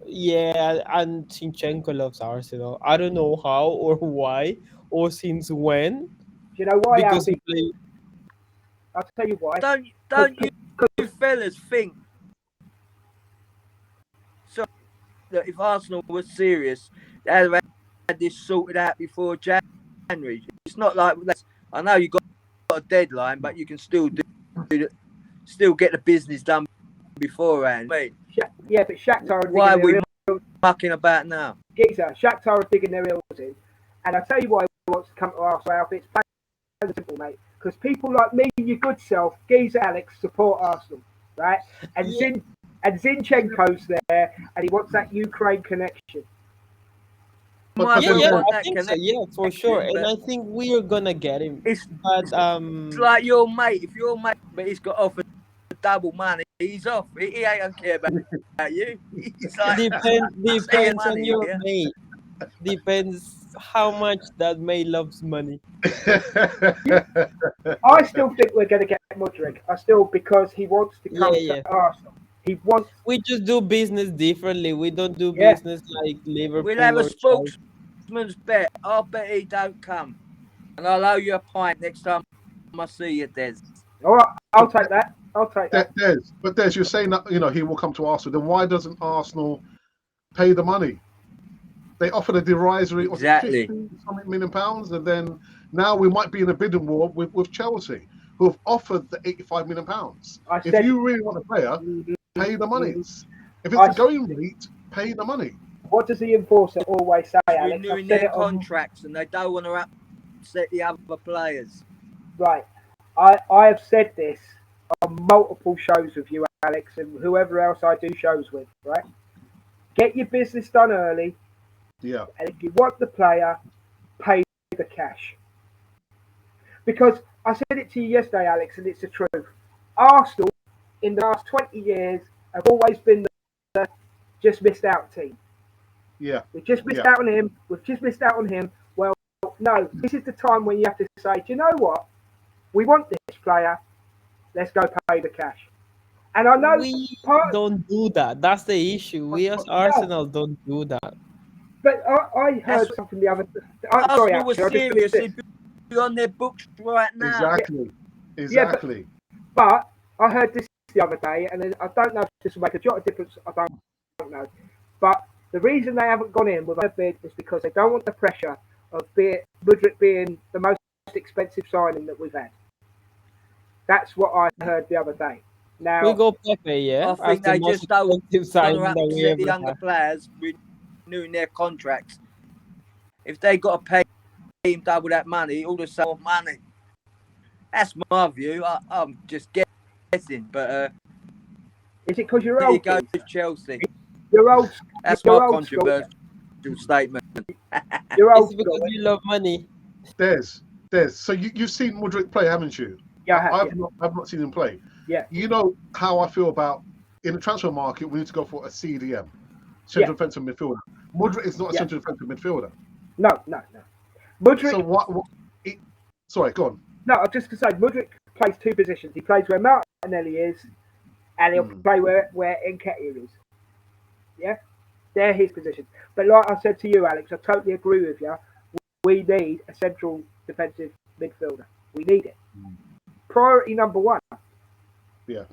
yeah, and Zinchenko loves Arsenal. I don't know how or why or since when, Do you know why, because he Alfie? played. I'll tell you why. Don't you fellas think so that if Arsenal was serious, they'd have had this sorted out before January? It's not like I know you got a deadline, but you can still get the business done beforehand. Yeah, but Shakhtar are Why are digging we their heels. mucking about now? Geezer, Shakhtar are digging their heels in. And I'll tell you why he wants to come to Arsenal, Alfie. It's plain and simple, mate. Because people like me, your good self, Geezer Alex, support Arsenal, right? And Yeah. Zinchenko's there, and he wants that Ukraine connection. Might Yeah, well yeah, want I that think so. connection, Yeah, for sure. And but I think we are gonna get him. it's But like your mate. If your mate, but he's got offered double money, he's off. He ain't gonna care about you. He's like, depends see your on money, your yeah. mate. Depends how much that mate loves money. I still think we're going to get Mudryk. I still, because he wants to come Yeah. to Arsenal. He wants. We just do business differently. We don't do Yeah. business like Liverpool We'll have a or Chelsea. spokesman's bet. I'll bet he don't come, and I'll owe you a pint next time I see you, Des. All right, I'll take that. I'll take that. Des, you're saying that he will come to Arsenal. Then why doesn't Arsenal pay the money? They offered a derisory Exactly. £50-something million, and then now we might be in a bidding war with Chelsea, who have offered the £85 million. If you really want a player, pay the money. If it's a going rate, pay the money. What does the enforcer always say, Alex? Renewing their contracts, and they don't want to upset the other players. Right. I have said this on multiple shows with you, Alex, and whoever else I do shows with, right? Get your business done early. Yeah. And if you want the player, pay the cash. Because I said it to you yesterday, Alex, and it's the truth. Arsenal, in the last 20 years, have always been the just missed out team. Yeah. We've just missed out on him. We've just missed out on him. Well, no, this is the time when you have to say, do you know what? We want this player. Let's go pay the cash. And I know we don't do that. That's the issue. We as Arsenal don't do that. But I heard something the other day. Arsenal was serious. They'd be on their books right now. Exactly. Yeah, but I heard this the other day, and I don't know if this will make a jot of difference. I don't know. But The reason they haven't gone in with a bid is because they don't want the pressure of Mudryk being the most expensive signing that we've had. That's what I heard the other day. Now We go Pepe, yeah? I think As the they most just don't want expensive to signing that we upset the ever younger had. players renewing their contracts. If they got to pay him double that money, all the same money. That's my view. I'm just guessing, but is it because you're there you old? go, Keith? Chelsea. You're old. That's You're my old school. controversial statement. You're old It's because school. you love money. Des. So you've seen Mudryk play, haven't you? Yeah, I have, I've not seen him play. Yeah. You know how I feel about in the transfer market. We need to go for a CDM, central defensive midfielder. Mudryk is not a central defensive midfielder. No. Mudryk. So what sorry, go on. No, I'm just to say Mudryk plays two positions. He plays where Martinelli is, and he'll play where Nketiah is. Yeah, they're his positions. But like I said to you, Alex, I totally agree with you. We need a central defensive midfielder. We need it. Priority number one. Yeah.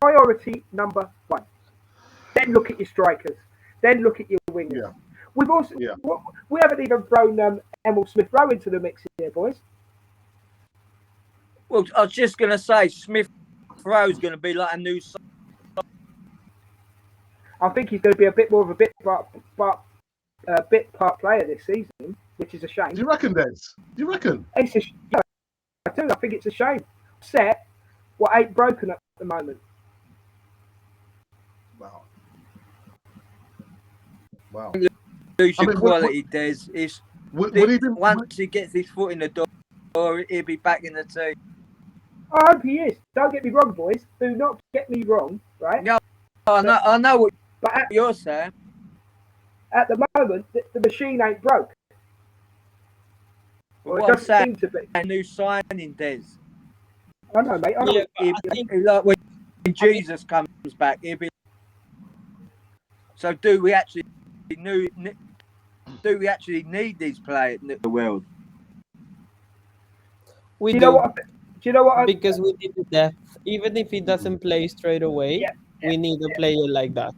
Priority number one. Then look at your strikers. Then look at your wingers. Yeah. We've also we haven't even thrown Emil Smith Rowe into the mix here, boys. Well, I was just going to say, Smith Rowe's going to be like a new. I think he's going to be a bit more of a bit part player this season, which is a shame. Do you reckon, Des? Do you reckon? I do. I think it's a shame. Set what ain't broken at the moment. Wow. Lose your quality, Des. Once he gets his foot in the door, he'll be back in the team. I hope he is. Don't get me wrong, boys. Do not get me wrong, right? No, I know what you're saying. At the moment, the machine ain't broke. Well, what I'm saying, a new signing, Des. I know, mate. Like when Jesus comes back, he'll be. So, do we actually need these players in the world? We do. Do you know what? Because we need the depth. Even if he doesn't play straight away, we need a player like that.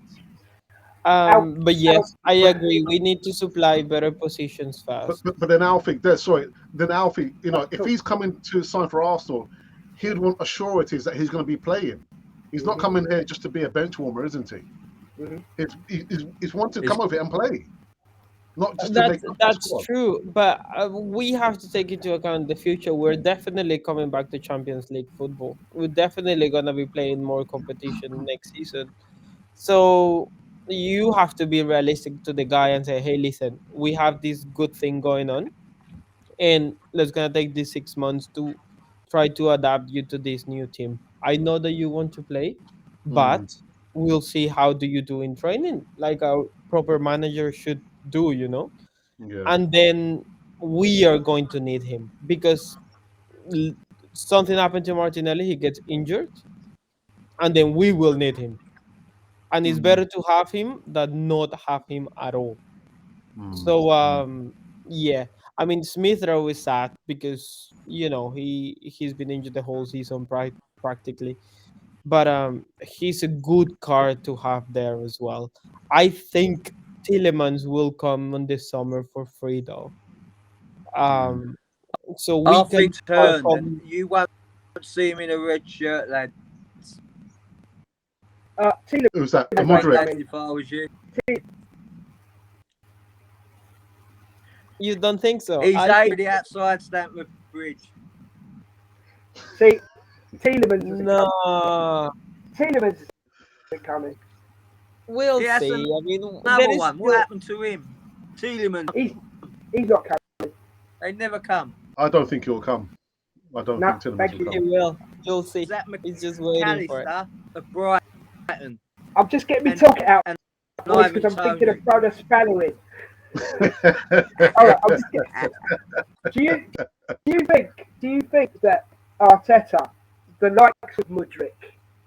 But yes, I agree. We need to supply better positions first. But then Alfie, if he's coming to sign for Arsenal, he'd want assurities that he's going to be playing. He's not coming here just to be a bench warmer, isn't he? He's wanting to come over here and play. Not just that's true, but we have to take into account the future. We're definitely coming back to Champions League football. We're definitely going to be playing more competition next season. So you have to be realistic to the guy and say, hey, listen, we have this good thing going on, and let's going to take these 6 months to try to adapt you to this new team. I know that you want to play, but we'll see how do you do in training, like a proper manager should do, and then we are going to need him because something happened to Martinelli, he gets injured, and then we will need him, and it's better to have him than not have him at all. So I mean, Smith Rowe is sad because he's been injured the whole season practically, but he's a good card to have there as well. I think Tielemans will come on this summer for free though. So we can turn. You won't see him in a red shirt, lads. Who's that? Mudryk. If I was you. You don't think so? He's the outside Stamford Bridge. See, Tielemans. No. Tielemans is coming. We'll see. I mean, another one. What happened to him? Tielemans. He's not coming. They never come. I don't think he'll come. I don't think Tielemans will come. He will. You'll see. He's just waiting for it. Of Brighton. I'm just getting me talking out, boys, because I'm thinking of throwing a spanner in. All right, do you think that Arteta, the likes of Mudryk,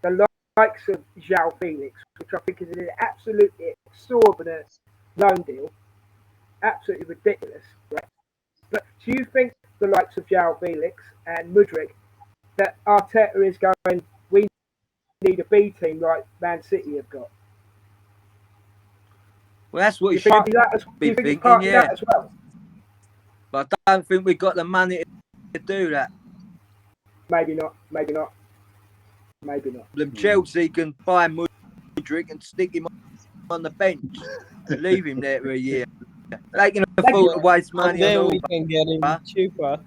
the likes of João Felix, which I think is an absolutely exorbitant loan deal, absolutely ridiculous, right? But do you think the likes of João Felix and Mudryk, that Arteta is going, we need a B team like Man City have got? Well, that's what Do you you think should it's that as, do be you think it's thinking, part of yeah. that as well? But I don't think we've got the money to do that. Maybe not. Maybe not. Maybe not. Chelsea can buy Mudryk and stick him on the bench and leave him there for a year. They can afford to waste And money on then all. we can get him cheaper.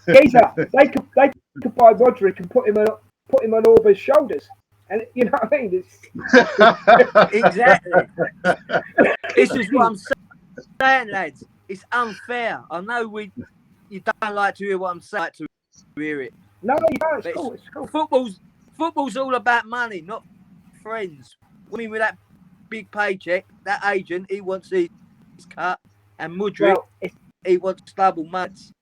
Geezer, they could buy Roderick and put him on Orba's shoulders, and you know what I mean. Exactly. This is what I'm saying, lads. It's unfair. I know you don't like to hear what I'm saying, like to hear it. No, you don't. It's cool. It's cool. Football's all about money, not friends. I mean, with that big paycheck, that agent, he wants his cut, and Mudryk, he wants double months.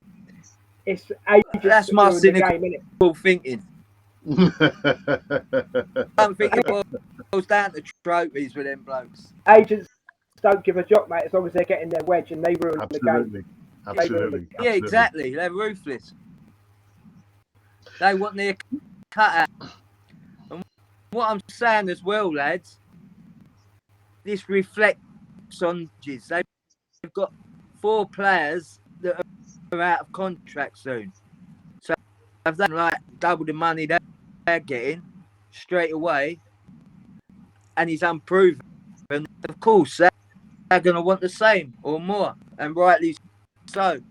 It's agents. That's my cynical game, thinking. I'm thinking it goes down to trophies with them blokes. Agents don't give a job, mate, as long as they're getting their wedge and they ruin the game. Absolutely. Yeah, exactly. They're ruthless. They want their cut out. And what I'm saying as well, lads, this reflects on Giz. They've got 4 players that are out of contract soon. So if they like double the money they're getting straight away, and he's unproven, of course they're going to want the same or more, and rightly so.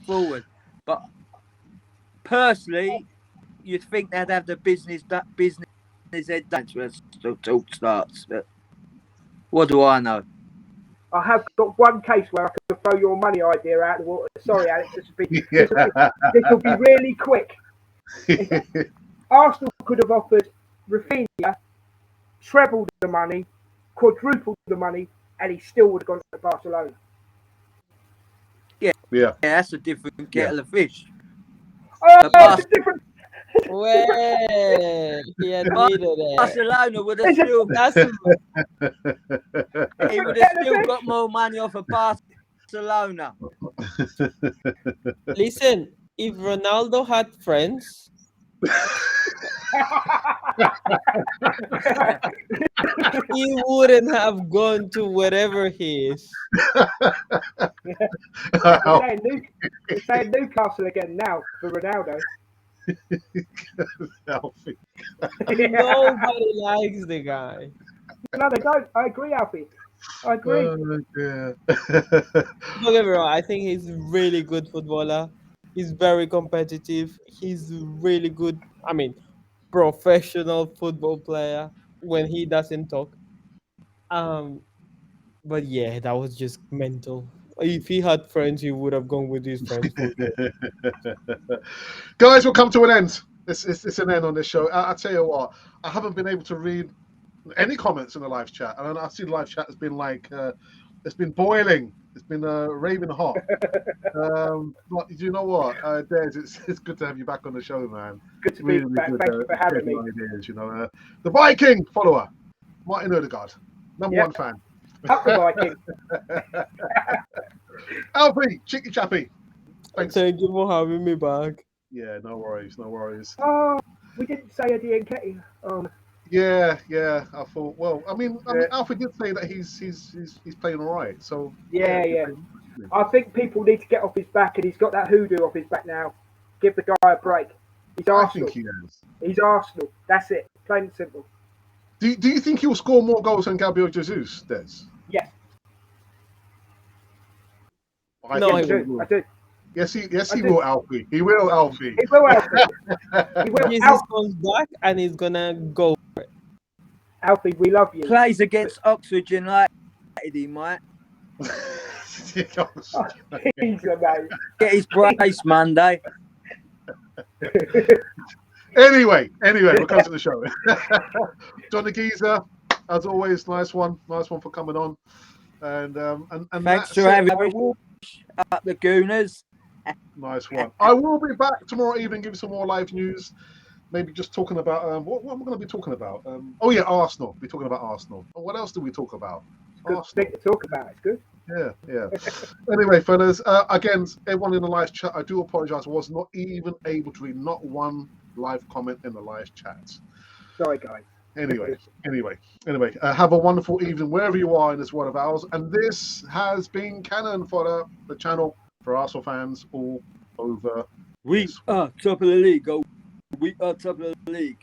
Forward. But personally, you'd think they'd have the business head down when the talk starts. But what do I know? I have got one case where I could throw your money idea out of the water. Sorry, Alex, this will be really quick. Arsenal could have offered Rafinha trebled the money, quadrupled the money, and he still would have gone to Barcelona. Yeah, that's a different kettle of fish. Oh, it's a different. Well, he admitted it. Barcelona would have still. He would have still got more money off of Barcelona. Listen, if Ronaldo had friends, he wouldn't have gone to wherever he is. We're saying Newcastle again now for Ronaldo. Nobody likes the guy. No, they don't. I agree, Alfie. I agree. Don't get me wrong. I think he's a really good footballer. He's very competitive. He's really good. I mean, professional football player when he doesn't talk. But yeah, that was just mental. If he had friends, he would have gone with his friends. Guys, we'll come to an end. It's an end on this show. I tell you what, I haven't been able to read any comments in the live chat, and I see the live chat has been like it's been boiling. It's been raving hot. But you know what, Des, it's good to have you back on the show, man. Good to be back. Thank you for having me. Ideas, you know, the Viking follower, Martin Ødegaard, number one fan. Up the Viking. Alfie, Chicky Chappy. Thanks. Thank you for having me back. Yeah, no worries. Oh, we didn't say Eddie and Ketty. Yeah. I thought. Well, I mean, Alfie did say that he's playing all right. So yeah. I think people need to get off his back, and he's got that hoodoo off his back now. Give the guy a break. He's Arsenal. I think he is. He's Arsenal. That's it. Plain and simple. Do you think he'll score more goals than Gabriel Jesus, Des? Yes. I do. Yes, he will, Alfie. He will, Alfie. He will, Alfie. Jesus comes back and he's gonna go for it. Alfie, we love you. Plays against Oxford United, he might. He's a mate. Get his brace Monday. Anyway, we'll come to the show. John the Geezer, as always, nice one for coming on. And thanks for having me. Up the Gooners. Nice one. I will be back tomorrow evening, give you some more live news. Maybe just talking about what am I going to be talking about? Arsenal. Be talking about Arsenal. What else do we talk about? Good thing to talk about. It's good. Yeah. Anyway, fellas, again, everyone in the live chat, I do apologise. I was not even able to read not one live comment in the live chat. Sorry, guys. Anyway, have a wonderful evening wherever you are in this world of ours. And this has been Canon for the channel for Arsenal fans all over. We are top of the league. We are top of the league.